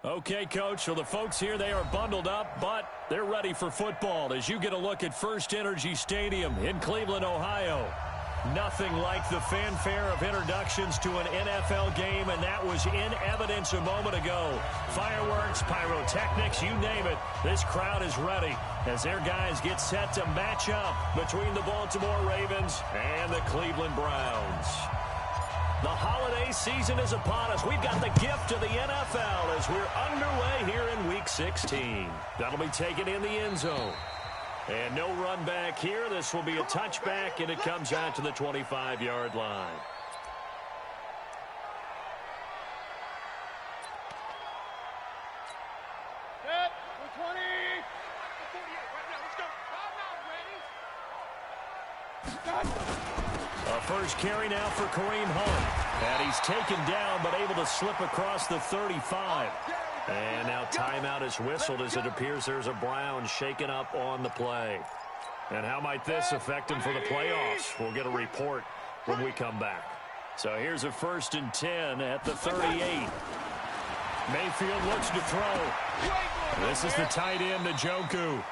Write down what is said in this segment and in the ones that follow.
Okay, Coach, so the folks here, they are bundled up, but they're ready for football as you get a look at First Energy Stadium in Cleveland, Ohio. Nothing like the fanfare of introductions to an NFL game, and that was in evidence a moment ago. Fireworks, pyrotechnics, you name it. This crowd is ready as their guys get set to match up between the Baltimore Ravens and the Cleveland Browns. The holiday season is upon us. We've got the gift of the NFL as we're underway here in Week 16. That'll be taken in the end zone. And no run back here. This will be a touchback, and it comes out to the 25-yard line. Set, 20. 48, right now, let's go. A first carry now for Kareem Hunt. And he's taken down, but able to slip across the 35. And now timeout is whistled as it appears there's a Brown shaken up on the play. And how might this affect him for the playoffs? We'll get a report when we come back. So here's a 1st and 10 at the 38. Mayfield looks to throw. This is the tight end, Njoku.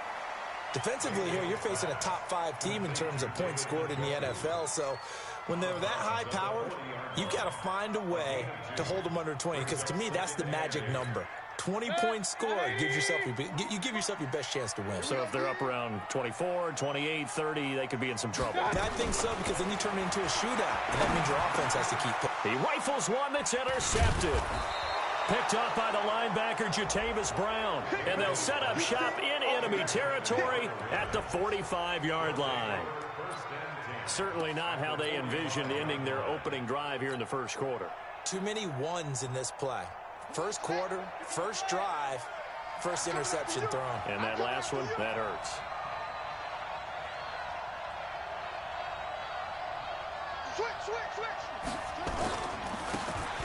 Defensively here, you're facing a top-5 team in terms of points scored in the NFL. So when they're that high-powered, you've got to find a way to hold them under 20. Because to me, that's the magic number. 20-point score gives yourself you give yourself your best chance to win. So if they're up around 24, 28, 30, they could be in some trouble. I think so, because then you turn it into a shootout, and that means your offense has to keep He rifles one that's intercepted. Picked up by the linebacker, Jatavis Brown. And they'll set up shop in enemy territory at the 45-yard line. Certainly not how they envisioned ending their opening drive here in the first quarter. Too many ones in this play. First quarter, first drive, first interception thrown. And that last one, that hurts.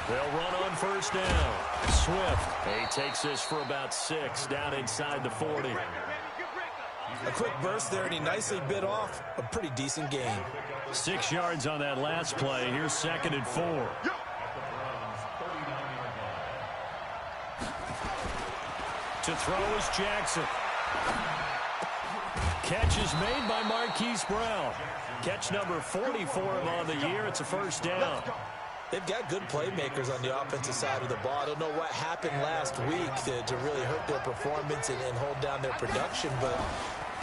They'll run on first down. Swift. He takes this for about 6 down inside the 40. A quick burst there, and he nicely bit off a pretty decent gain. 6 yards on that last play. Here's 2nd and 4. To throw is Jackson. Catch is made by Marquise Brown. Catch number 40 for him on the year. It's a first down. They've got good playmakers on the offensive side of the ball. I don't know what happened last week to really hurt their performance and hold down their production, but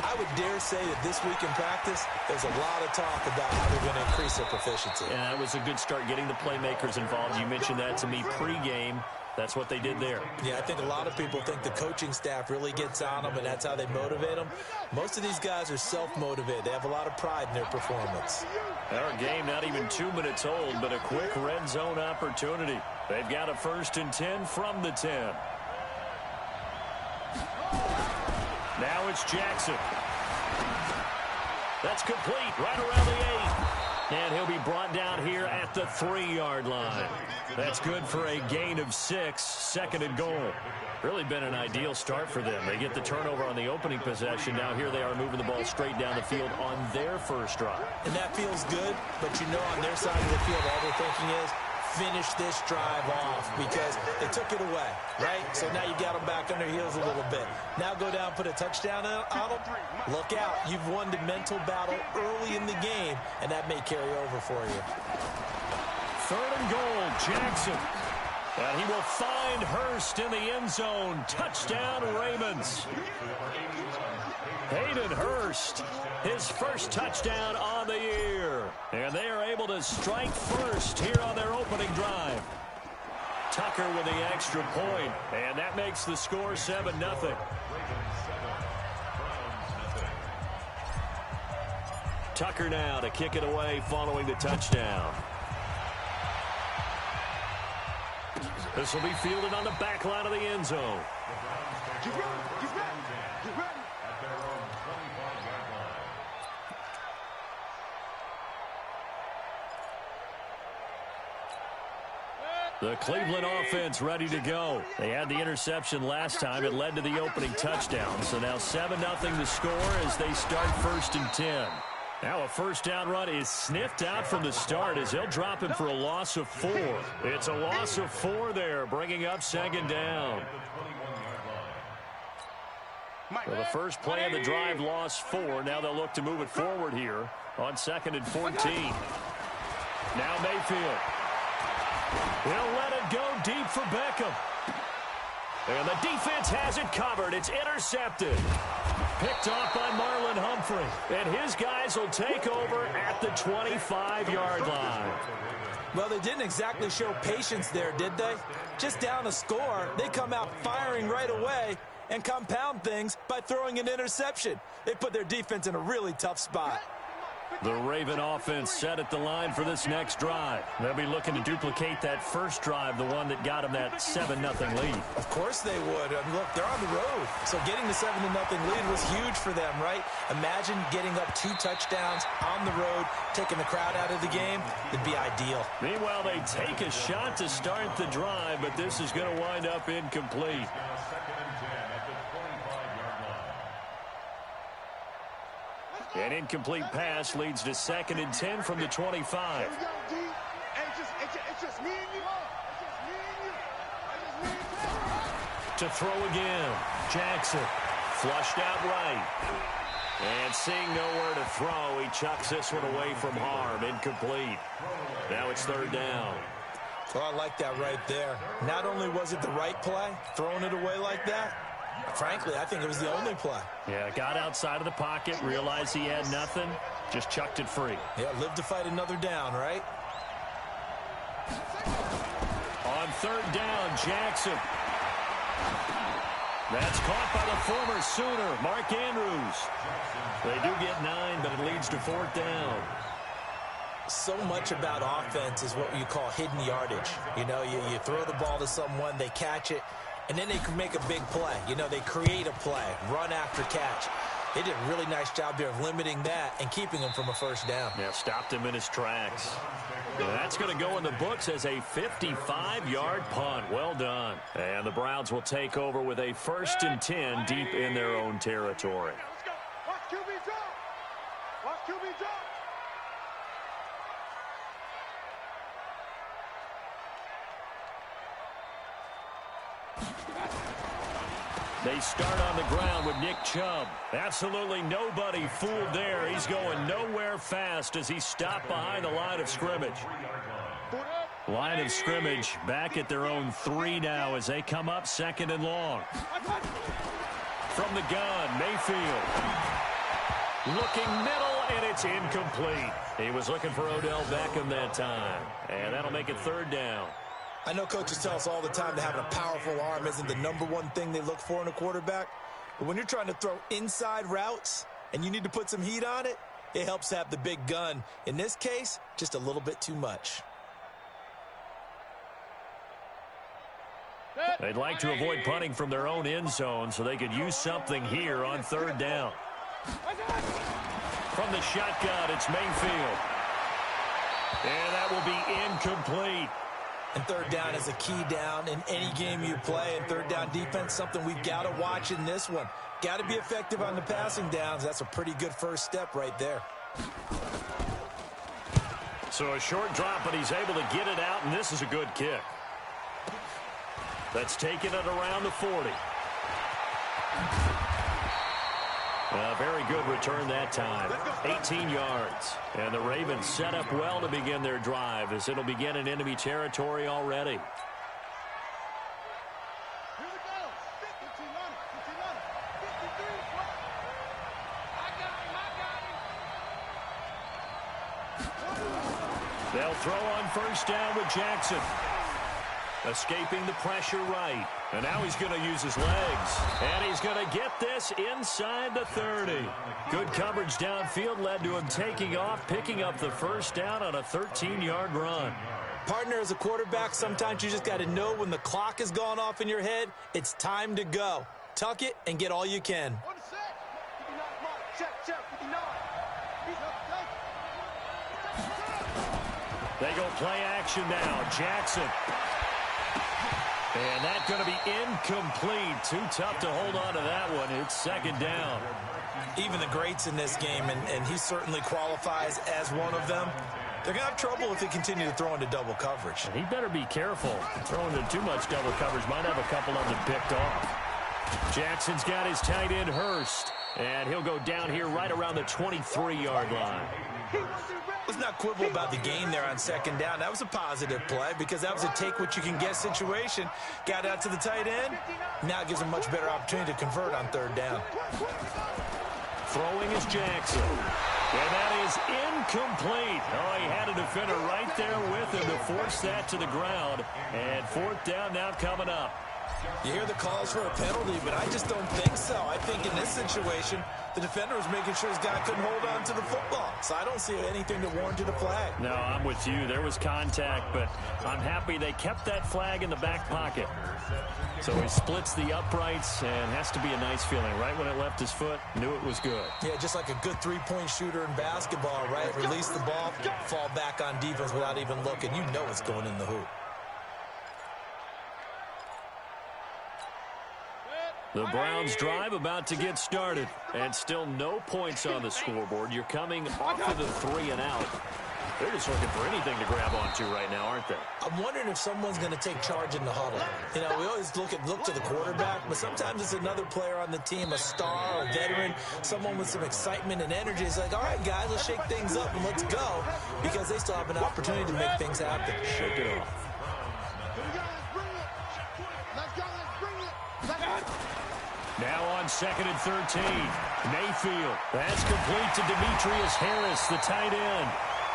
I would dare say that this week in practice, there's a lot of talk about how they're going to increase their proficiency. Yeah, that was a good start getting the playmakers involved. You mentioned that to me pregame. That's what they did there. Yeah, I think a lot of people think the coaching staff really gets on them, and that's how they motivate them. Most of these guys are self-motivated. They have a lot of pride in their performance. Our game not even 2 minutes old, but a quick red zone opportunity. They've got a 1st and 10 from the 10. Now it's Jackson. That's complete right around the 8. And he'll be brought down here at the 3-yard line. That's good for a gain of 6, 2nd and goal. Really been an ideal start for them. They get the turnover on the opening possession. Now here they are moving the ball straight down the field on their first drive. And that feels good, but you know on their side of the field all they're thinking is finish this drive off because they took it away, right? So now you got them back on their heels a little bit. Now go down, put a touchdown on them. Look out. You've won the mental battle early in the game, and that may carry over for you. 3rd and goal, Jackson. And he will find Hurst in the end zone. Touchdown, Ravens. Hayden Hurst, his first touchdown on the year. And they are able to strike first here on their opening drive. Tucker with the extra point, and that makes the score 7-0. Tucker now to kick it away following the touchdown. This will be fielded on the back line of the end zone. The Cleveland offense ready to go. They had the interception last time. It led to the opening touchdown. So now 7-0 the score as they start 1st and 10. Now a first down run is sniffed out from the start as they'll drop him for a loss of 4. It's a loss of 4 there, bringing up second down. Well, the first play of the drive lost 4. Now they'll look to move it forward here on 2nd and 14. Now Mayfield. He'll let it go deep for Beckham. And the defense has it covered. It's intercepted. Picked off by Marlon Humphrey. And his guys will take over at the 25-yard line. Well, they didn't exactly show patience there, did they? Just down a score, they come out firing right away and compound things by throwing an interception. They put their defense in a really tough spot. The Raven offense set at the line for this next drive. They'll be looking to duplicate that first drive, the one that got them that 7-0 lead. Of course they would. I mean, look, they're on the road. So getting the 7-0 lead was huge for them, right? Imagine getting up 2 touchdowns on the road, taking the crowd out of the game. It'd be ideal. Meanwhile, they take a shot to start the drive, but this is going to wind up incomplete. An incomplete pass leads to 2nd and 10 from the 25. To throw again. Jackson flushed out right. And seeing nowhere to throw, he chucks this one away from harm. Incomplete. Now it's 3rd down. Well, I like that right there. Not only was it the right play, throwing it away like that, frankly, I think it was the only play. Yeah, got outside of the pocket, realized he had nothing, just chucked it free. Yeah, live to fight another down, right? On 3rd down, Jackson. That's caught by the former Sooner, Mark Andrews. They do get 9, but it leads to 4th down. So much about offense is what you call hidden yardage. You know, you throw the ball to someone, they catch it, and then they can make a big play. You know, they create a play, run after catch. They did a really nice job there of limiting that and keeping him from a first down. Yeah, stopped him in his tracks. And that's going to go in the books as a 55-yard punt. Well done. And the Browns will take over with a 1st and 10 deep in their own territory. Let's go. Watch QB drop. Watch QB drop. They start on the ground with Nick Chubb. Absolutely nobody fooled there. He's going nowhere fast as he stopped behind the line of scrimmage. Line of scrimmage back at their own 3 now as they come up 2nd and long. From the gun, Mayfield. Looking middle, and it's incomplete. He was looking for Odell Beckham that time. And that'll make it 3rd down. I know coaches tell us all the time that having a powerful arm isn't the #1 thing they look for in a quarterback. But when you're trying to throw inside routes and you need to put some heat on it, it helps have the big gun. In this case, just a little bit too much. They'd like to avoid punting from their own end zone so they could use something here on 3rd down. From the shotgun, it's Mayfield. And that will be incomplete. And 3rd down is a key down in any game you play. And 3rd down defense, something we've got to watch in this one. Got to be effective on the passing downs. That's a pretty good first step right there. So a short drop, but he's able to get it out, and this is a good kick. That's taken it around the 40. A very good return that time. 18 yards. And the Ravens set up well to begin their drive as it'll begin in enemy territory already. Here we go. 53. I got him. They'll throw on 1st down with Jackson. Escaping the pressure right. And now he's going to use his legs. And he's going to get this inside the 30. Good coverage downfield led to him taking off, picking up the 1st down on a 13-yard run. Partner, as a quarterback, sometimes you just got to know when the clock has gone off in your head, it's time to go. Tuck it and get all you can. On the set. 59 mark. Check. 59. They go play action now. Jackson. And that going to be incomplete. Too tough to hold on to that one. It's second down. Even the greats in this game, and he certainly qualifies as one of them, they're going to have trouble if they continue to throw into double coverage. And he better be careful. Throwing into too much double coverage might have a couple of them picked off. Jackson's got his tight end, Hurst. And he'll go down here right around the 23-yard line. Let's not quibble about the gain there on second down. That was a positive play because that was a take-what-you-can-get situation. Got out to the tight end. Now it gives him much better opportunity to convert on third down. Throwing is Jackson. And that is incomplete. Oh, he had a defender right there with him to force that to the ground. And fourth down now coming up. You hear the calls for a penalty, but I just don't think so. I think in this situation, the defender was making sure his guy couldn't hold on to the football. So I don't see anything to warrant a flag. No, I'm with you. There was contact, but I'm happy they kept that flag in the back pocket. So he splits the uprights, and has to be a nice feeling. Right when it left his foot, knew it was good. Yeah, just like a good three-point shooter in basketball, right? Release the ball, fall back on defense without even looking. You know it's going in the hoop. The Browns drive about to get started, and still no points on the scoreboard. You're coming off of the 3 and out. They're just looking for anything to grab onto right now, aren't they? I'm wondering if someone's going to take charge in the huddle. You know, we always look to the quarterback, but sometimes it's another player on the team, a star, a veteran, someone with some excitement and energy. It's like, all right, guys, let's shake things up and let's go, because they still have an opportunity to make things happen. Shake it off. Now on 2nd and 13. Mayfield. That's complete to Demetrius Harris, the tight end.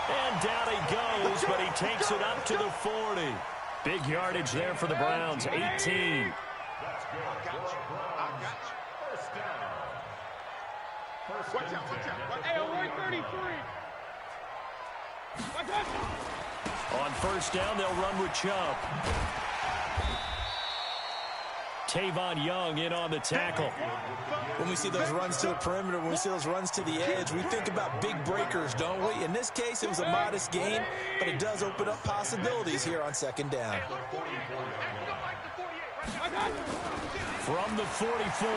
And down he goes, but he takes it up to the 40. Big yardage there for the Browns, 18. Watch out. Hey, 133. On first down, they'll run with Chubb. Tavon Young in on the tackle. When we see those runs to the perimeter, when we see those runs to the edge, we think about big breakers, don't we? In this case, it was a modest gain, but it does open up possibilities here on second down. From the 44,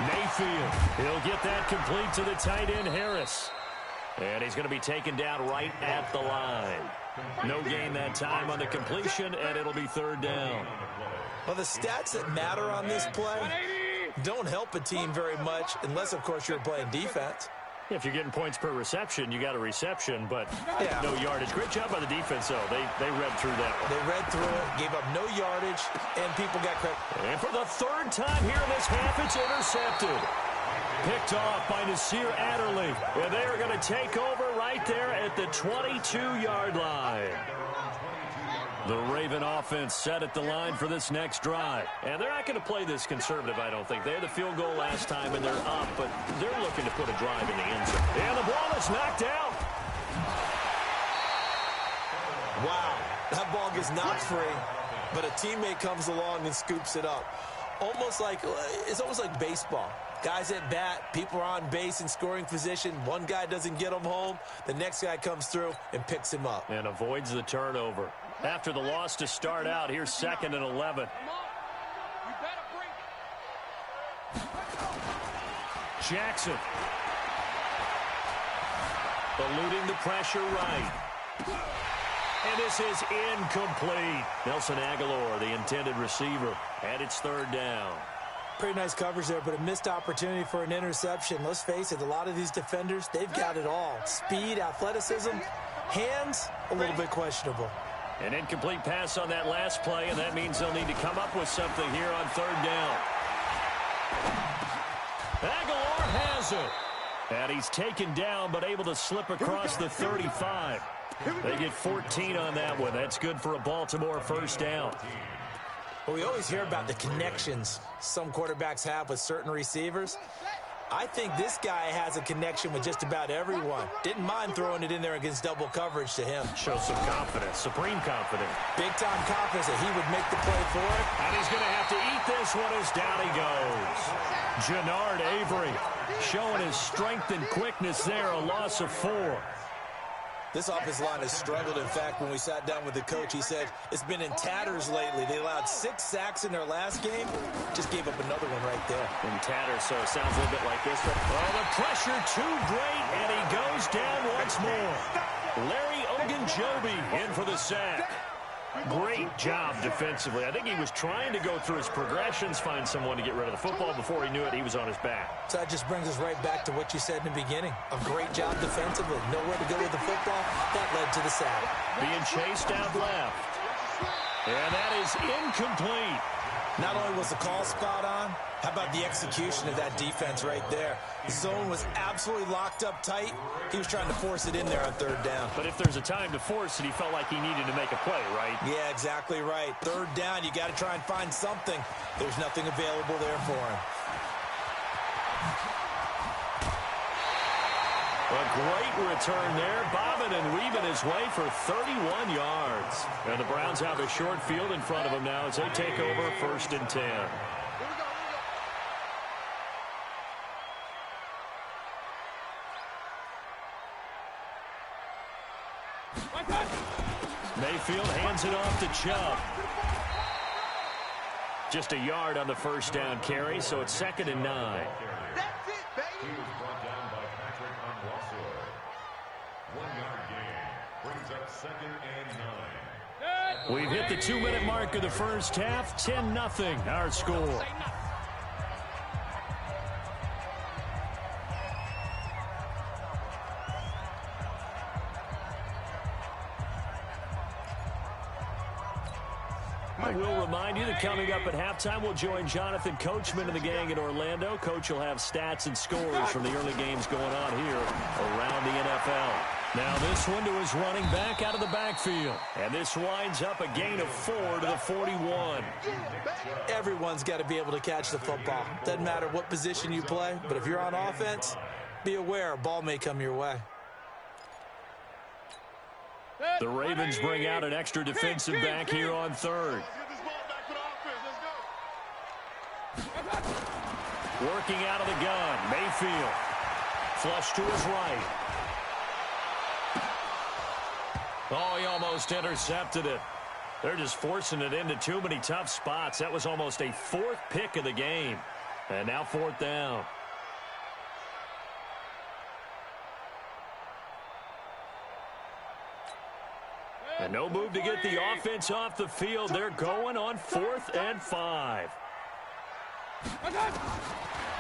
Mayfield. He'll get that complete to the tight end, Harris. And he's going to be taken down right at the line. No gain that time on the completion, and it'll be third down. Well, the stats that matter on this play don't help a team very much unless, of course, you're playing defense. If you're getting points per reception, you got a reception, but no yardage. Great job by the defense, though. They read through that one. They read through it, gave up no yardage, and people got credit. And for the third time here in this half, it's intercepted. Picked off by Nasir Adderley. And they are going to take over right there at the 22-yard line. The Raven offense set at the line for this next drive. And they're not going to play this conservative, I don't think. They had the field goal last time, and they're up, but they're looking to put a drive in the end zone. And the ball is knocked out. Wow, that ball gets knocked free, but a teammate comes along and scoops it up. It's almost like baseball. Guys at bat, people are on base in scoring position. One guy doesn't get him home. The next guy comes through and picks him up. And avoids the turnover. After the loss to start out, here's 2nd and 11. Jackson. Eluding the pressure right. And this is incomplete. Nelson Aguilar, the intended receiver, and it's third down. Pretty nice coverage there, but a missed opportunity for an interception. Let's face it, a lot of these defenders, they've got it all. Speed, athleticism, hands, a little bit questionable. An incomplete pass on that last play, and that means they'll need to come up with something here on third down. Aguilar has it. And he's taken down, but able to slip across the 35. They get 14 on that one. That's good for a Baltimore first down. Well, we always hear about the connections some quarterbacks have with certain receivers. I think this guy has a connection with just about everyone. Didn't mind throwing it in there against double coverage to him. Shows some confidence, supreme confidence. Big-time confidence that he would make the play for it. And he's going to have to eat this one as down he goes. Jannard Avery showing his strength and quickness there, a loss of 4. This offensive line has struggled. In fact, when we sat down with the coach, he said it's been in tatters lately. They allowed 6 sacks in their last game. Just gave up another one right there. In tatters, so it sounds a little bit like this. Oh, the pressure too great, and he goes down once more. Larry Ogunjobi in for the sack. Great job defensively. I think he was trying to go through his progressions, find someone to get rid of the football. Before he knew it, he was on his back. So that just brings us right back to what you said in the beginning. A great job defensively. Nowhere to go with the football. That led to the sack. Being chased out left. And that is incomplete. Not only was the call spot on, how about the execution of that defense right there? The zone was absolutely locked up tight. He was trying to force it in there on 3rd down. But if there's a time to force it, he felt like he needed to make a play, right? Yeah, exactly right. 3rd down, you got to try and find something. There's nothing available there for him. A great return there, bobbing and weaving his way for 31 yards. And the Browns have a short field in front of them now as they take over 1st and 10. Mayfield hands it off to Chubb. Just a yard on the 1st down carry, so it's 2nd and 9. That's it, baby. He was brought down by Patrick Onwuasor. 1-yard gain brings up 2nd and 9. We've hit the 2-minute mark of the first half. 10-0 our score. I will remind you that coming up at halftime, we'll join Jonathan Coachman and the gang in Orlando. Coach will have stats and scores from the early games going on here around the NFL. Now this one to his running back out of the backfield. And this winds up a gain of 4 to the 41. Everyone's got to be able to catch the football. Doesn't matter what position you play, but if you're on offense, be aware a ball may come your way. The Ravens bring out an extra defensive back here on 3rd. Working out of the gun, Mayfield. Flush to his right. Oh, he almost intercepted it. They're just forcing it into too many tough spots. That was almost a 4th pick of the game. And now 4th down. And no move to get the offense off the field. They're going on 4th and 5.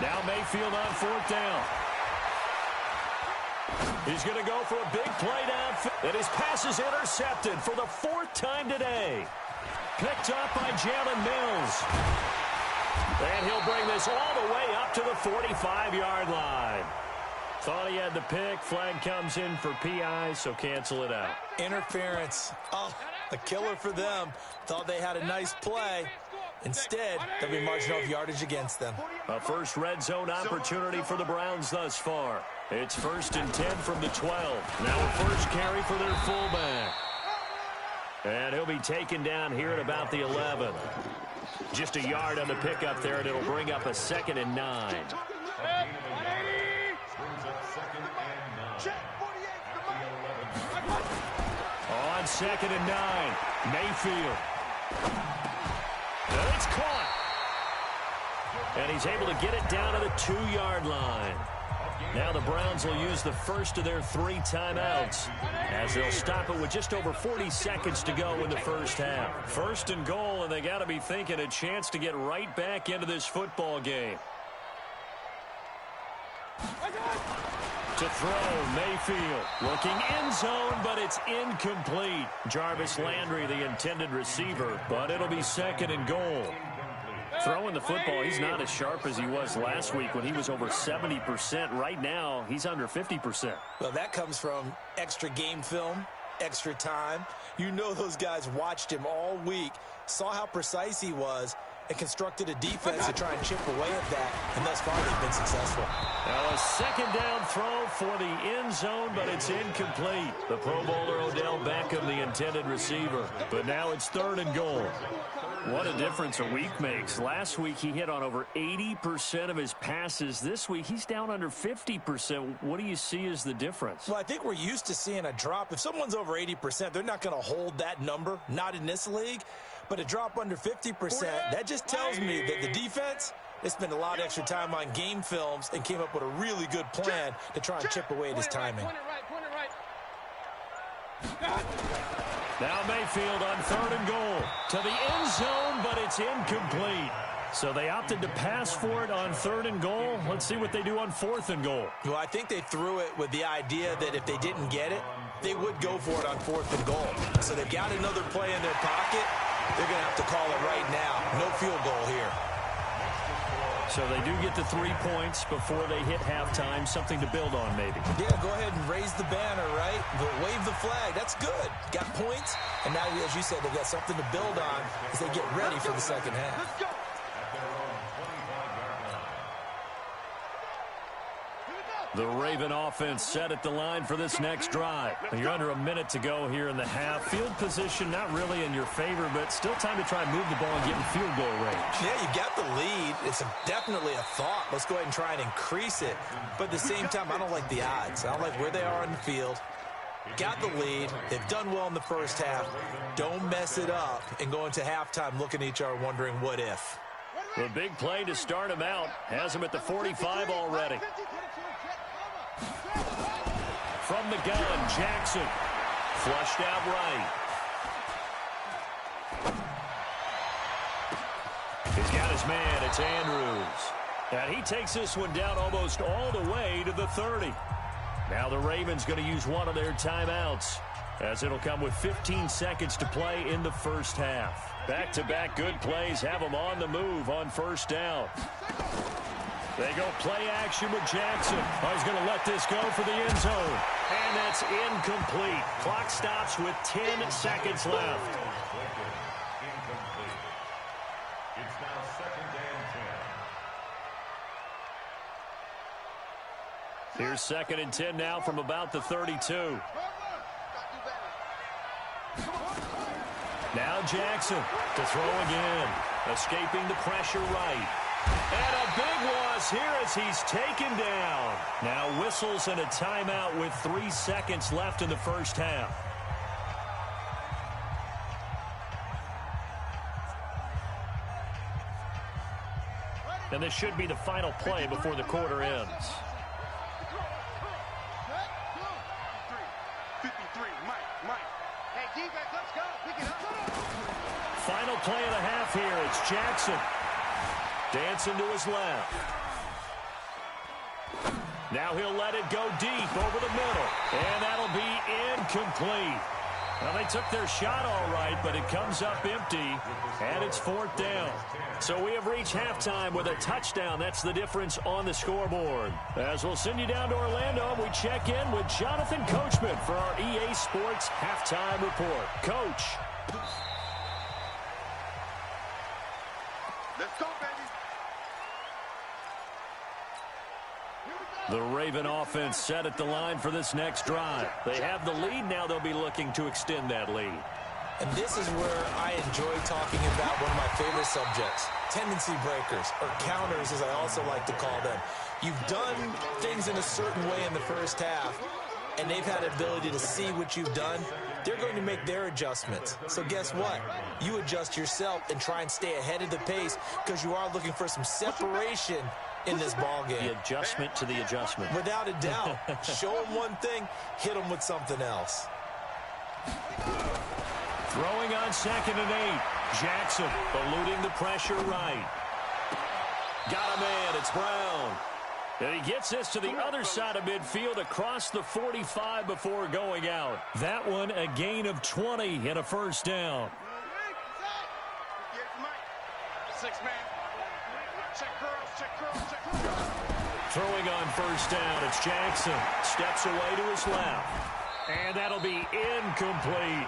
Now Mayfield on 4th down. He's going to go for a big play downfield. And his pass is intercepted for the 4th time today. Picked up by Jalen Mills. And he'll bring this all the way up to the 45-yard line. Thought he had the pick. Flag comes in for PI, so cancel it out. Interference. Oh, a killer for them. Thought they had a nice play. Instead, they'll be marching off yardage against them. A first red zone opportunity for the Browns thus far. It's 1st and 10 from the 12. Now a first carry for their fullback. And he'll be taken down here at about the 11. Just a yard on the pickup there, and it'll bring up a 2nd and 9. On 2nd and 9, Mayfield. And it's caught. And he's able to get it down to the 2-yard line. Now the Browns will use the first of their 3 timeouts as they'll stop it with just over 40 seconds to go in the first half. 1st and goal, and they got to be thinking a chance to get right back into this football game. To throw, Mayfield looking end zone, but it's incomplete. Jarvis Landry, the intended receiver, but it'll be 2nd and goal. Throwing the football, he's not as sharp as he was last week when he was over 70%. Right now, he's under 50%. Well, that comes from extra game film, extra time. You know those guys watched him all week, saw how precise he was, and constructed a defense to try and chip away at that, and thus far they've been successful. Now a second down throw for the end zone, but it's incomplete. The Pro Bowler Odell Beckham, the intended receiver. But now it's 3rd and goal. What a difference a week makes. Last week he hit on over 80% of his passes. This week he's down under 50%. What do you see as the difference? Well, I think we're used to seeing a drop. If someone's over 80%, they're not going to hold that number, not in this league. But a drop under 50%, that just tells me that the defense, they spent a lot of extra time on game films and came up with a really good plan to try and chip away at his timing. Now Mayfield on 3rd and goal to the end zone, but it's incomplete. So they opted to pass for it on 3rd and goal. Let's see what they do on 4th and goal. Well, I think they threw it with the idea that if they didn't get it, they would go for it on 4th and goal. So they've got another play in their pocket. They're going to have to call it right now. No field goal here. So they do get the 3 points before they hit halftime, something to build on maybe. Yeah, go ahead and raise the banner, right? But wave the flag. That's good. Got points, and now, as you said, they've got something to build on as they get ready for the second half. Let's go. The Raven offense set at the line for this next drive. You're under a minute to go here in the half. Field position not really in your favor, but still time to try and move the ball and get in field goal range. Yeah, you got the lead. It's definitely a thought. Let's go ahead and try and increase it. But at the same time, I don't like the odds. I don't like where they are on the field. Got the lead. They've done well in the first half. Don't mess it up and go into halftime looking at each other wondering what if. The big play to start him out. Has him at the 45 already. From the gun, Jackson. Flushed out right. He's got his man. It's Andrews. And he takes this one down almost all the way to the 30. Now the Ravens going to use one of their timeouts, as it'll come with 15 seconds to play in the first half. Back-to-back good plays have them on the move on 1st down. They go play action with Jackson. Oh, he's going to let this go for the end zone. And that's incomplete. Clock stops with 10 seconds left. Incomplete. It's now 2nd and 10. Here's 2nd and 10 now from about the 32. Now Jackson to throw again. Escaping the pressure right. And a big loss here as he's taken down. Now whistles and a timeout with 3 seconds left in the first half. And this should be the final play before the quarter ends. 53, Mike. Hey, defense, let's go. Pick it up. Final play of the half here. It's Jackson. Dancing to his left. Now he'll let it go deep over the middle. And that'll be incomplete. Well, they took their shot all right, but it comes up empty, and it's 4th down. So we have reached halftime with a touchdown. That's the difference on the scoreboard. As we'll send you down to Orlando, we check in with Jonathan Coachman for our EA Sports Halftime Report. Coach. Let's go, baby. The Raven offense set at the line for this next drive. They have the lead. Now they'll be looking to extend that lead. And this is where I enjoy talking about one of my favorite subjects, tendency breakers, or counters as I also like to call them. You've done things in a certain way in the first half, and they've had the ability to see what you've done. They're going to make their adjustments. So guess what? You adjust yourself and try and stay ahead of the pace because you are looking for some separation in this ball game. The adjustment to the adjustment. Without a doubt. Show them one thing, hit them with something else. Throwing on 2nd and 8. Jackson eluding the pressure right. Got a man. It's Brown. And he gets this to the other side of midfield across the 45 before going out. That one a gain of 20 and a 1st down. Throwing on 1st down, it's Jackson. Steps away to his left. And that'll be incomplete.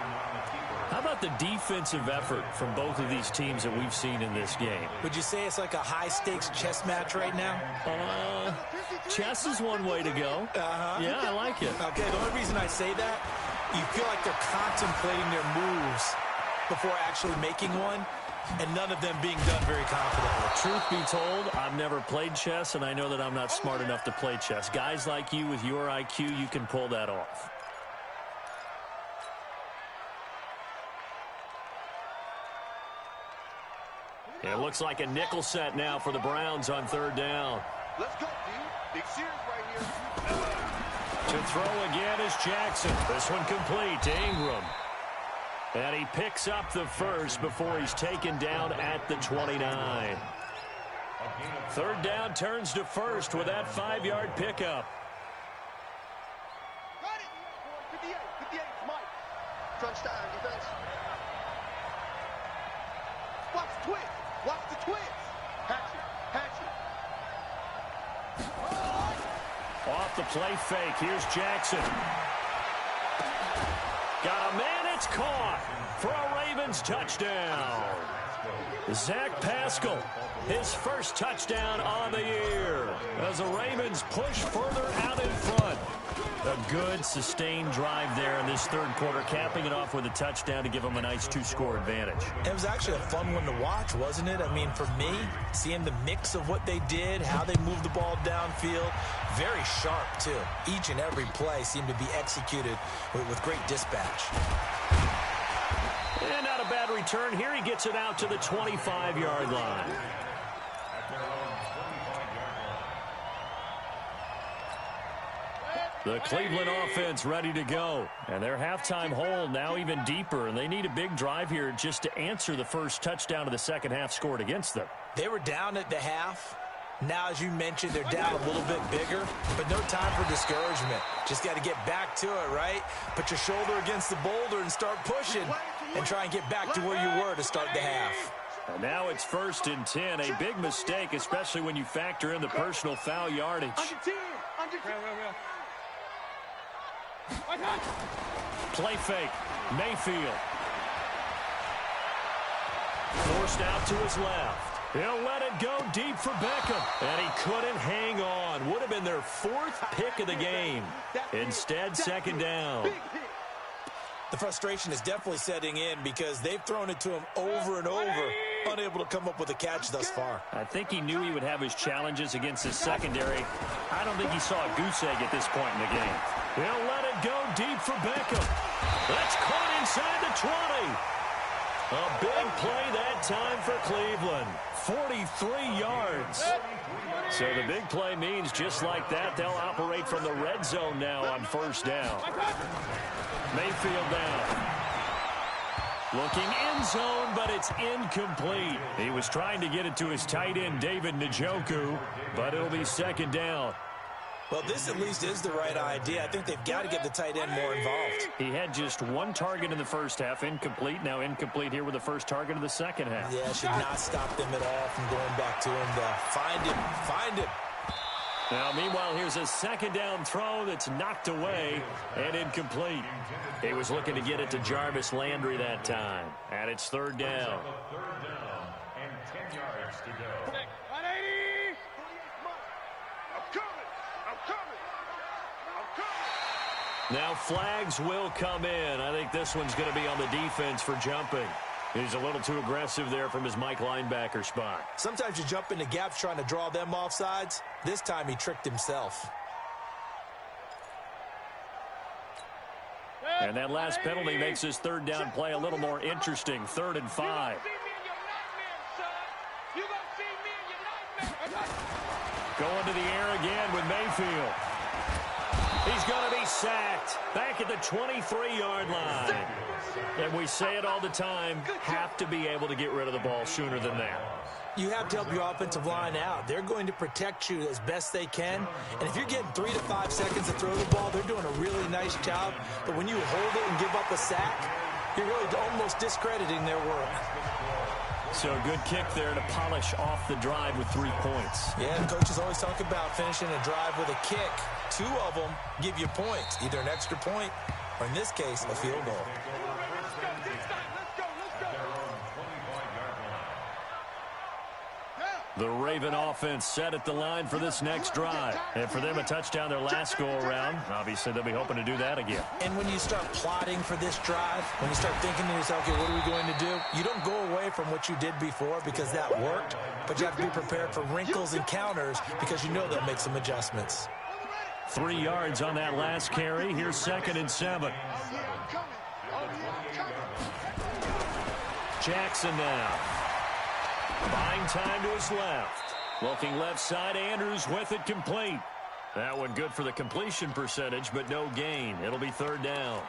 How about the defensive effort from both of these teams that we've seen in this game? Would you say it's like a high-stakes chess match right now? Chess is one way to go. Yeah, I like it. Okay, the only reason I say that, you feel like they're contemplating their moves before actually making one, and none of them being done very confidently. Truth be told, I've never played chess, and I know that I'm not smart enough to play chess. Guys like you with your IQ, you can pull that off. It looks like a nickel set now for the Browns on third down. Let's go, dude. Big series right here. To throw again is Jackson. This one complete to Ingram. And he picks up the first before he's taken down at the 29. Third down turns to first with that 5-yard pickup. Got it. 58, 58, Mike. Crunch time, defense. Watch the twist. Watch the twist. Hatch it. Off the play fake. Here's Jackson. Got a man. It's caught for a Ravens touchdown. Zach Pascal, his first touchdown on the year as the Ravens push further out in front. A good, sustained drive there in this third quarter, capping it off with a touchdown to give them a nice 2-score advantage. It was actually a fun one to watch, wasn't it? I mean, for me, seeing the mix of what they did, how they moved the ball downfield, very sharp, too. Each and every play seemed to be executed with great dispatch. And not a bad return. Here he gets it out to the 25-yard line. The Cleveland offense ready to go. And their halftime hole now even deeper. And they need a big drive here just to answer the first touchdown of the second half scored against them. They were down at the half. Now, as you mentioned, they're down a little bit bigger, but no time for discouragement. Just got to get back to it, right? Put your shoulder against the boulder and start pushing and try and get back to where you were to start the half. And now it's 1st and 10. A big mistake, especially when you factor in the personal foul yardage. Play fake. Mayfield. Forced out to his left. He'll let it go deep for Beckham. And he couldn't hang on. Would have been their 4th pick of the game. Instead, second down. The frustration is definitely setting in because they've thrown it to him over and over, unable to come up with a catch thus far. I think he knew he would have his challenges against his secondary. I don't think he saw a goose egg at this point in the game. He'll let it go deep for Beckham. That's caught inside the 20. A big play that time for Cleveland. 43 yards. So the big play means just like that, they'll operate from the red zone now on first down. Mayfield down. Looking end zone, but it's incomplete. He was trying to get it to his tight end, David Njoku, but it'll be second down. Well, this at least is the right idea. I think they've got to get the tight end more involved. He had just 1 target in the first half, incomplete. Now incomplete here with the first target of the second half. Yeah, should not stop them at all from going back to him to find him. Now, meanwhile, here's a second down throw that's knocked away and incomplete. He was looking to get it to Jarvis Landry that time. And it's third down. Third down and 10 yards to go. 180. I'm coming. Now flags will come in. I think this one's going to be on the defense for jumping. He's a little too aggressive there from his Mike linebacker spot. Sometimes you jump into gaps trying to draw them off sides. This time he tricked himself. And that last penalty makes his third down play a little more interesting. 3rd and 5. Going to the air again with Mayfield. He's going to be sacked back at the 23-yard line. And we say it all the time, have to be able to get rid of the ball sooner than that. You have to help your offensive line out. They're going to protect you as best they can. And if you're getting 3 to 5 seconds to throw the ball, they're doing a really nice job. But when you hold it and give up a sack, you're really almost discrediting their work. So a good kick there to polish off the drive with 3 points. Yeah, coaches always talk about finishing a drive with a kick. 2 of them give you points, either an extra point or, in this case, a field goal. The Raven offense set at the line for this next drive. And for them, a touchdown their last go-around. Obviously, they'll be hoping to do that again. And when you start plotting for this drive, when you start thinking to yourself, okay, what are we going to do? You don't go away from what you did before because that worked, but you have to be prepared for wrinkles and counters because you know they'll make some adjustments. 3 yards on that last carry. Here's 2nd and 7. Jackson now. Buying time to his left. Looking left side, Andrews with it complete. That one good for the completion percentage, but no gain. It'll be 3rd down.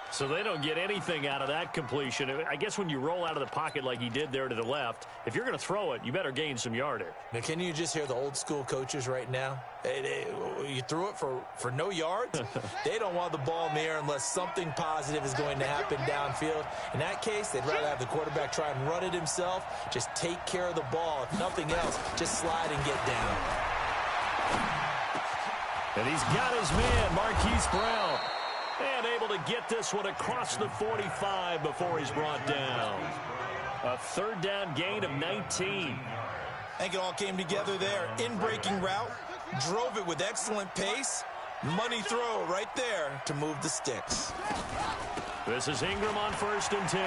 So they don't get anything out of that completion. I guess when you roll out of the pocket like he did there to the left, if you're going to throw it, you better gain some yardage. Now, can you just hear the old school coaches right now? You threw it for no yards? They don't want the ball in the air unless something positive is going to happen downfield. In that case, they'd rather have the quarterback try and run it himself. Just take care of the ball. If nothing else, just slide and get down. And he's got his man, Marquise Brown. And able to get this one across the 45 before he's brought down. A 3rd down gain of 19. I think it all came together there. In-breaking route, drove it with excellent pace. Money throw right there to move the sticks. This is Ingram on 1st and 10.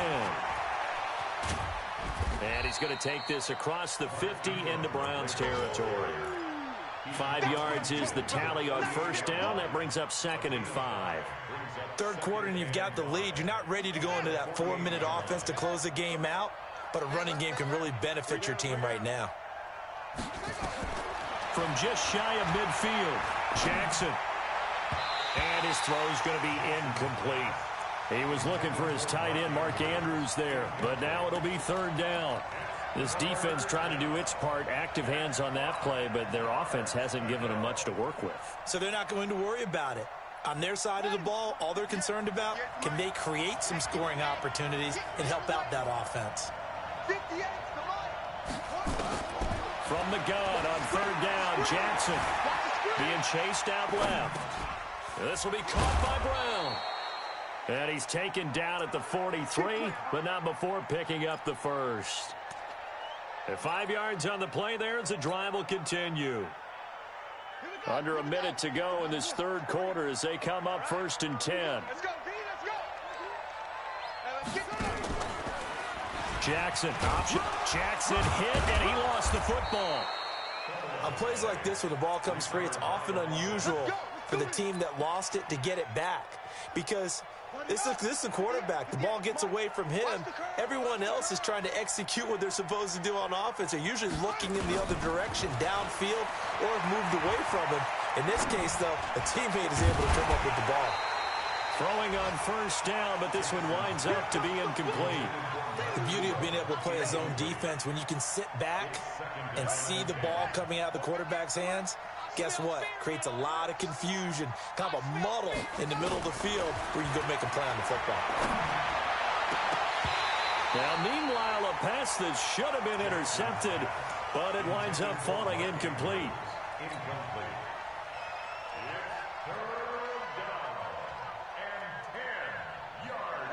And he's going to take this across the 50 into Browns territory. 5 yards is the tally on 1st down. That brings up 2nd and 5. 3rd quarter and you've got the lead. You're not ready to go into that 4-minute offense to close the game out, but a running game can really benefit your team right now. From just shy of midfield, Jackson. And his throw's going to be incomplete. He was looking for his tight end, Mark Andrews, there, but now it'll be 3rd down. This defense trying to do its part, active hands on that play, but their offense hasn't given them much to work with. So they're not going to worry about it. On their side of the ball, all they're concerned about, can they create some scoring opportunities and help out that offense? From the gun on 3rd down, Jackson being chased out left. This will be caught by Brown. And he's taken down at the 43, but not before picking up the 1st. At 5 yards on the play there as the drive will continue. Under a minute to go in this 3rd quarter as they come up 1st and 10. Let's go, B, let's go. Jackson, option. Jackson hit, and he lost the football. On plays like this where the ball comes free, it's often unusual for the team that lost it to get it back. Because this is the quarterback. The ball gets away from him. Everyone else is trying to execute what they're supposed to do on offense. They're usually looking in the other direction, downfield, or have moved away from him. In this case, though, a teammate is able to come up with the ball. Throwing on 1st down, but this one winds up to be incomplete. The beauty of being able to play a zone defense, when you can sit back and see the ball coming out of the quarterback's hands, guess what? Creates a lot of confusion, kind of a muddle in the middle of the field where you go make a play on the football. Now, meanwhile, a pass that should have been intercepted, but it winds up falling incomplete.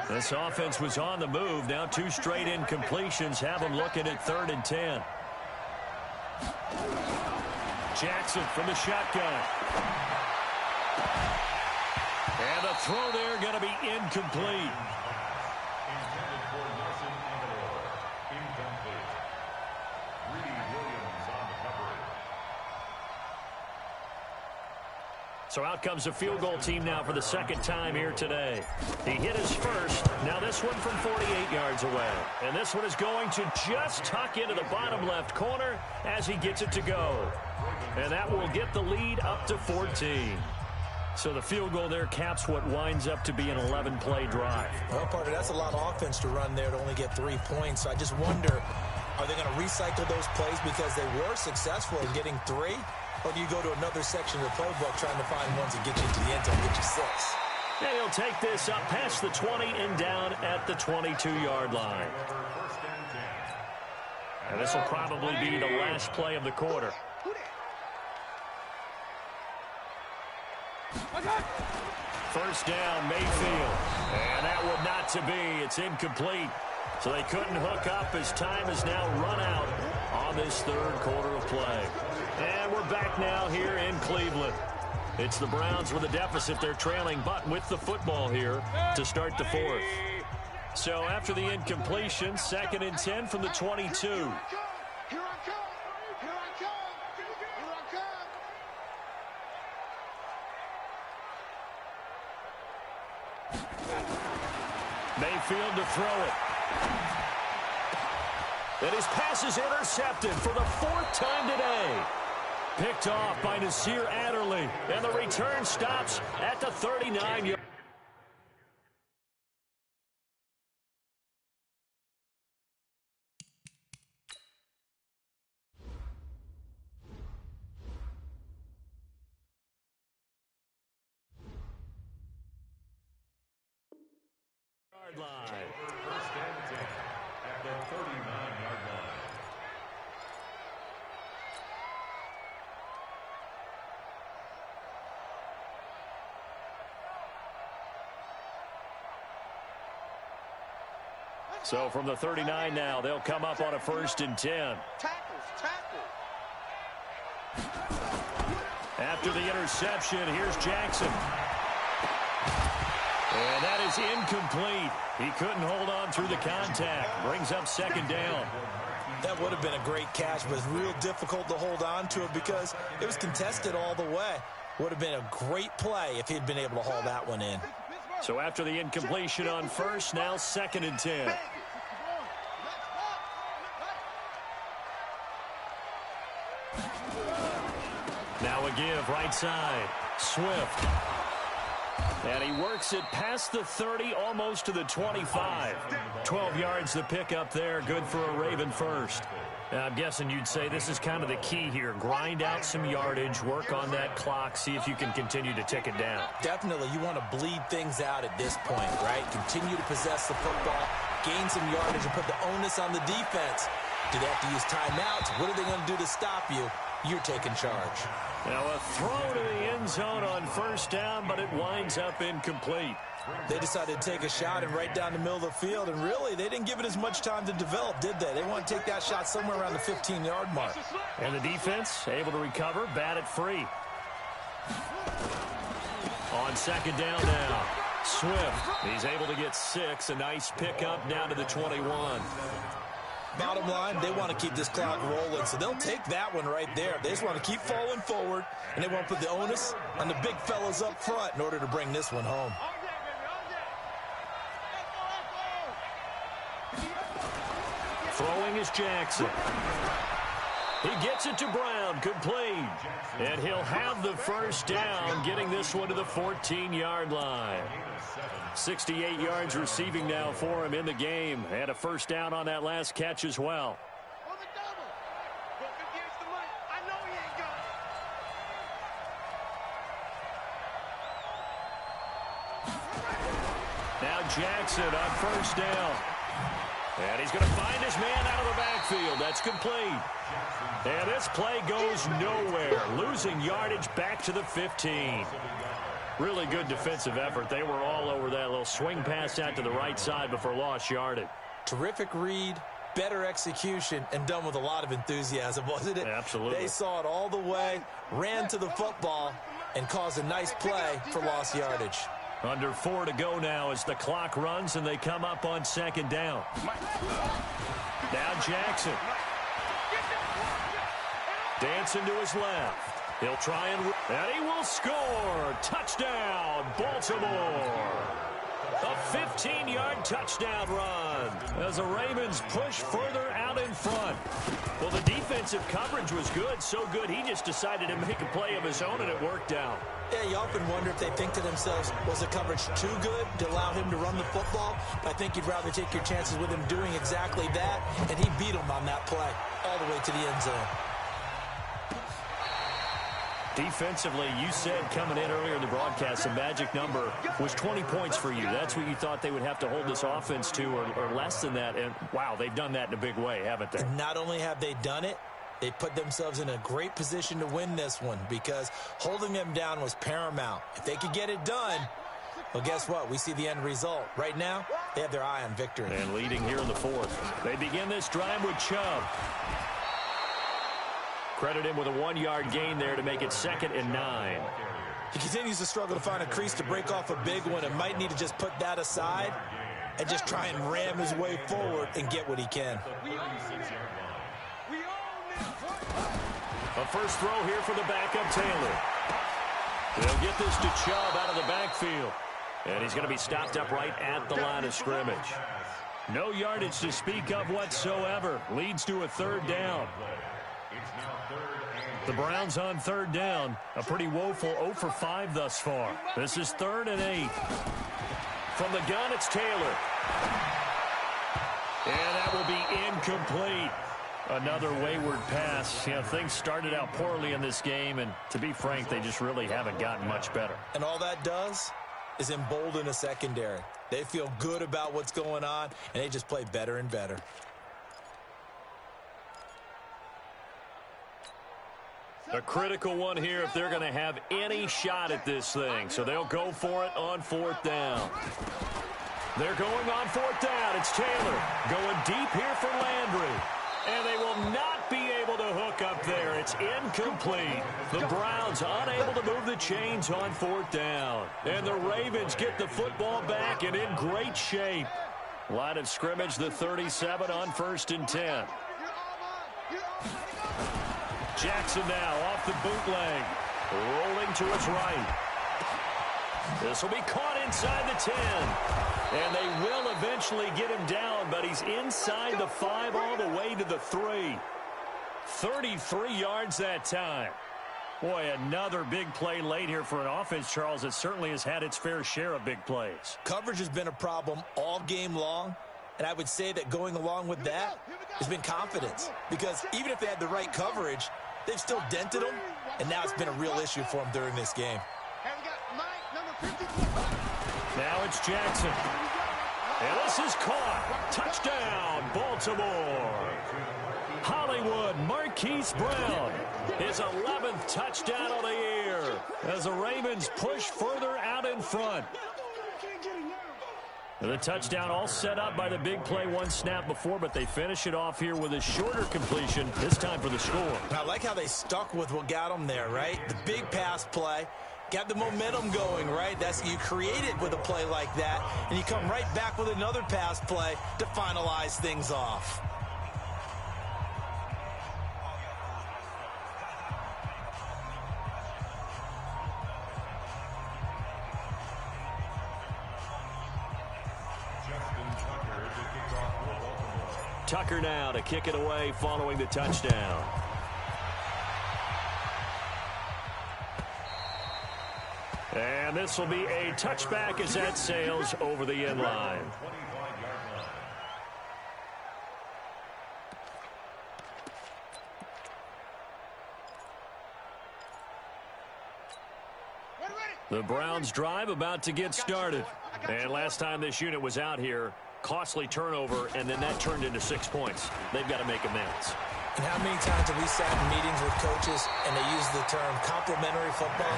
This offense was on the move. Now 2 straight incompletions have them looking at 3rd and 10. Jackson from the shotgun. And the throw there going to be incomplete. Intended for Nelson Aguilar. Incomplete. Reedy Williams on the coverage. So out comes the field goal team now for the 2nd time here today. He hit his first. Now this one from 48 yards away. And this one is going to just tuck into the bottom left corner as he gets it to go. And that will get the lead up to 14. So the field goal there caps what winds up to be an 11-play drive. Well, partner, that's a lot of offense to run there to only get 3 points. So I just wonder, are they going to recycle those plays because they were successful in getting 3? Or do you go to another section of the playbook trying to find ones that get you into the end zone and get you 6? And he'll take this up past the 20 and down at the 22-yard line. And this will probably be the last play of the quarter. First down, Mayfield. And that would not to be. It's incomplete. So they couldn't hook up as time is now run out on this third quarter of play. And we're back now here in Cleveland. It's the Browns with a deficit. They're trailing, but with the football here to start the fourth. So after the incompletion, 2nd and 10 from the 22. Here I come. Here I come. Here I come. Mayfield to throw it. And his pass is intercepted for the 4th time today. Picked off by Nasir Adderley. And the return stops at the 39-yard. line. First and 10 at the 39-yard line. So from the 39 now, they'll come up on a 1st and 10. Tackle. After the interception, here's Jackson. And that is incomplete. He couldn't hold on through the contact. Brings up 2nd down. That would have been a great catch, but it's real difficult to hold on to it because it was contested all the way. Would have been a great play if he'd been able to haul that one in. So after the incompletion on 1st, now 2nd and 10. Now a give, right side. Swift. And he works it past the 30, almost to the 25. 12 yards to pick up there. Good for a Raven first. I'm guessing you'd say this is kind of the key here. Grind out some yardage, work on that clock, see if you can continue to tick it down. Definitely, you want to bleed things out at this point, right? Continue to possess the football, gain some yardage, and put the onus on the defense. Do they have to use timeouts? What are they going to do to stop you? You're taking charge. Now a throw to the end zone on 1st down, but it winds up incomplete. They decided to take a shot and right down the middle of the field, and really, they didn't give it as much time to develop, did they? They want to take that shot somewhere around the 15-yard mark. And the defense able to recover, bat it free. On 2nd down now, Swift. He's able to get 6, a nice pickup down to the 21. Bottom line, they want to keep this clock rolling, so they'll take that one right there. They just want to keep falling forward, and they want to put the onus on the big fellas up front in order to bring this one home. Throwing is Jackson. He gets it to Brown, complete. And he'll have the 1st down, getting this one to the 14-yard line. 68 yards receiving now for him in the game. Had a 1st down on that last catch as well. Now Jackson on 1st down. And he's going to find his man out of the backfield. That's complete. And this play goes nowhere. Losing yardage back to the 15. Really good defensive effort. They were all over that little swing pass out to the right side before lost yardage. Terrific read, better execution, and done with a lot of enthusiasm, wasn't it? Absolutely. They saw it all the way, ran to the football, and caused a nice play for lost yardage. Under 4 to go now as the clock runs and they come up on 2nd down. Now Jackson. Dancing to his left. He'll try and he will score. Touchdown, Baltimore. A 15-yard touchdown run as the Ravens push further out in front. Well, the defensive coverage was good, so good he just decided to make a play of his own, and it worked out. Yeah, you often wonder if they think to themselves, was the coverage too good to allow him to run the football? But I think you'd rather take your chances with him doing exactly that, and he beat him on that play all the way to the end zone. Defensively, you said coming in earlier in the broadcast, the magic number was 20 points for you. That's what you thought they would have to hold this offense to, or less than that. And, wow, they've done that in a big way, haven't they? And not only have they done it, they put themselves in a great position to win this one because holding them down was paramount. If they could get it done, well, guess what? We see the end result. Right now, they have their eye on victory. And leading here in the 4th. They begin this drive with Chubb. Credit him with a 1-yard gain there to make it 2nd and 9. He continues to struggle to find a crease to break off a big one and might need to just put that aside and just try and ram his way forward and get what he can. A first throw here for the backup Taylor. They'll get this to Chubb out of the backfield. And he's going to be stopped up right at the line of scrimmage. No yardage to speak of whatsoever. Leads to a 3rd down. The Browns on 3rd down. A pretty woeful 0 for 5 thus far. This is 3rd and 8. From the gun, it's Taylor. And that will be incomplete. Another wayward pass. You know, things started out poorly in this game, and to be frank, they just really haven't gotten much better. And all that does is embolden a secondary. They feel good about what's going on, and they just play better and better. A critical one here if they're going to have any shot at this thing. So they'll go for it on 4th down. They're going on 4th down. It's Taylor going deep here for Landry. And they will not be able to hook up there. It's incomplete. The Browns unable to move the chains on 4th down. And the Ravens get the football back and in great shape. Line of scrimmage, the 37 on 1st and 10. Jackson now off the bootleg. Rolling to his right. This will be caught inside the 10. And they will eventually get him down, but he's inside the 5 all the way to the 3. 33 yards that time. Boy, another big play late here for an offense, Charles, that certainly has had its fair share of big plays. Coverage has been a problem all game long, and I would say that going along with that has been confidence. Because even if they had the right coverage, they've still dented them, and now it's been a real issue for them during this game. Now it's Jackson. And this is caught. Touchdown, Baltimore. Hollywood, Marquise Brown. His 11th touchdown of the year as the Ravens push further out in front. And the touchdown all set up by the big play 1 snap before, but they finish it off here with a shorter completion, this time for the score. I like how they stuck with what got them there, right? The big pass play. Got the momentum going, right? That's you create it with a play like that, and you come right back with another pass play to finalize things off. Tucker now to kick it away following the touchdown. And this will be a touchback as that sails over the end line. The Browns drive about to get started. And last time this unit was out here, costly turnover, and then that turned into 6 points. They've got to make amends. And how many times have we sat in meetings with coaches and they use the term complementary football?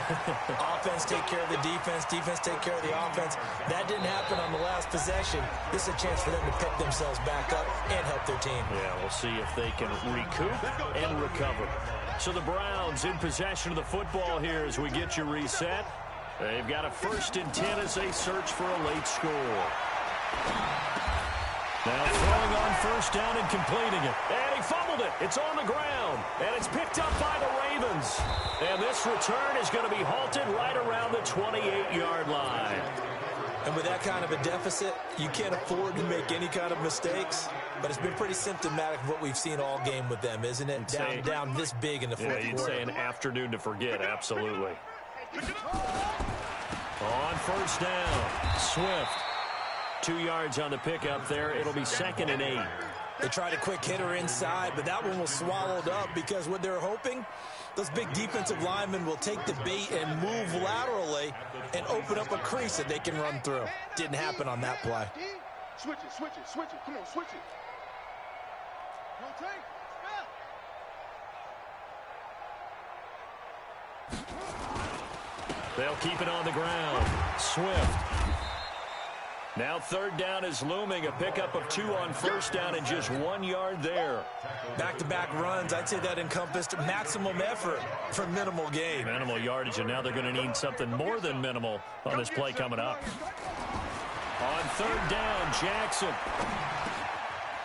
Offense take care of the defense, defense take care of the offense. That didn't happen on the last possession. This is a chance for them to pick themselves back up and help their team. Yeah, we'll see if they can recoup and recover. So the Browns in possession of the football here as we get you reset. They've got a 1st and 10 as they search for a late score. Now throwing on 1st down and completing it. And he fumbled it. It's on the ground. And it's picked up by the Ravens. And this return is going to be halted right around the 28-yard line. And with that kind of a deficit, you can't afford to make any kind of mistakes. But it's been pretty symptomatic of what we've seen all game with them, isn't it? Down this big in the fourth quarter. You'd say an afternoon to forget, absolutely. On 1st down, Swift. 2 yards on the pickup there. It'll be 2nd and 8. They tried a quick hitter inside, but that one was swallowed up because what they're hoping, those big defensive linemen will take the bait and move laterally and open up a crease that they can run through. Didn't happen on that play. Switch it, switch it, switch it. Come on, switch it. Rotate. They'll keep it on the ground. Swift. Now third down is looming. A pickup of 2 on first down and just 1 yard there. Back-to-back runs, I'd say that encompassed maximum effort for minimal gain. Minimal yardage, and now they're going to need something more than minimal on this play coming up. On third down, Jackson.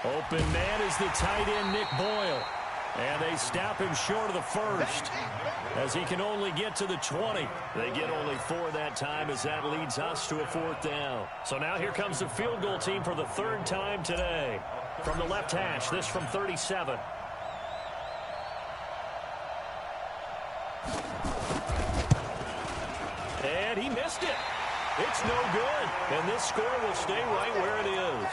Open man is the tight end, Nick Boyle. And they stop him short of the first as he can only get to the 20. They get only 4 that time as that leads us to a 4th down. So now here comes the field goal team for the 3rd time today. From the left hash, this from 37. And he missed it. It's no good. And this score will stay right where it is.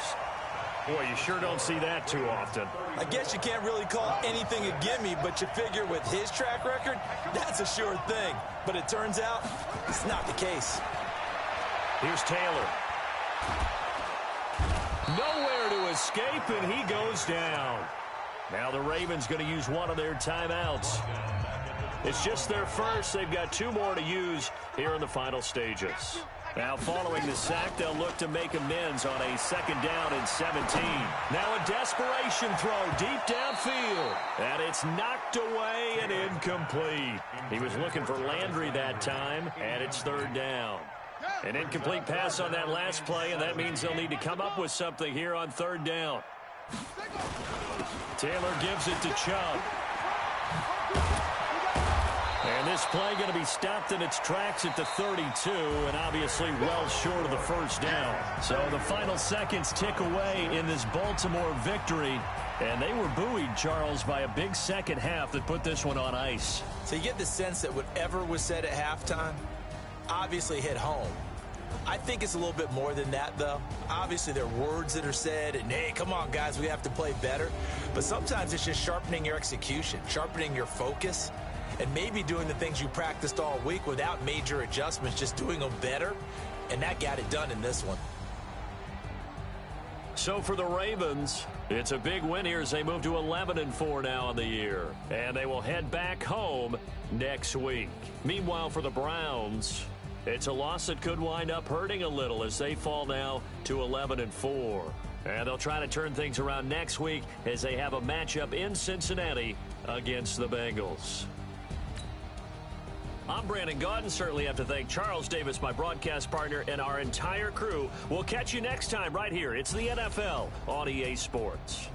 Boy, you sure don't see that too often. I guess you can't really call anything a gimme, but you figure with his track record, that's a sure thing. But it turns out it's not the case. Here's Taylor. Nowhere to escape, and he goes down. Now the Ravens going to use one of their timeouts. It's just their first. They've got 2 more to use here in the final stages. Now, following the sack, they'll look to make amends on a 2nd down and 17. Now a desperation throw deep downfield. And it's knocked away and incomplete. He was looking for Landry that time, and it's 3rd down. An incomplete pass on that last play, and that means they'll need to come up with something here on 3rd down. Taylor gives it to Chubb. And this play going to be stopped in its tracks at the 32, and obviously well short of the 1st down. So the final seconds tick away in this Baltimore victory, and they were buoyed, Charles, by a big second half that put this one on ice. So you get the sense that whatever was said at halftime obviously hit home. I think it's a little bit more than that, though. Obviously, there are words that are said, and, hey, come on, guys, we have to play better. But sometimes it's just sharpening your execution, sharpening your focus, and maybe doing the things you practiced all week without major adjustments, just doing them better, and that got it done in this one. So for the Ravens, it's a big win here as they move to 11-4 now in the year, and they will head back home next week. Meanwhile, for the Browns, it's a loss that could wind up hurting a little as they fall now to 11-4. And they'll try to turn things around next week as they have a matchup in Cincinnati against the Bengals. I'm Brandon Gaudin. Certainly have to thank Charles Davis, my broadcast partner, and our entire crew. We'll catch you next time right here. It's the NFL on EA Sports.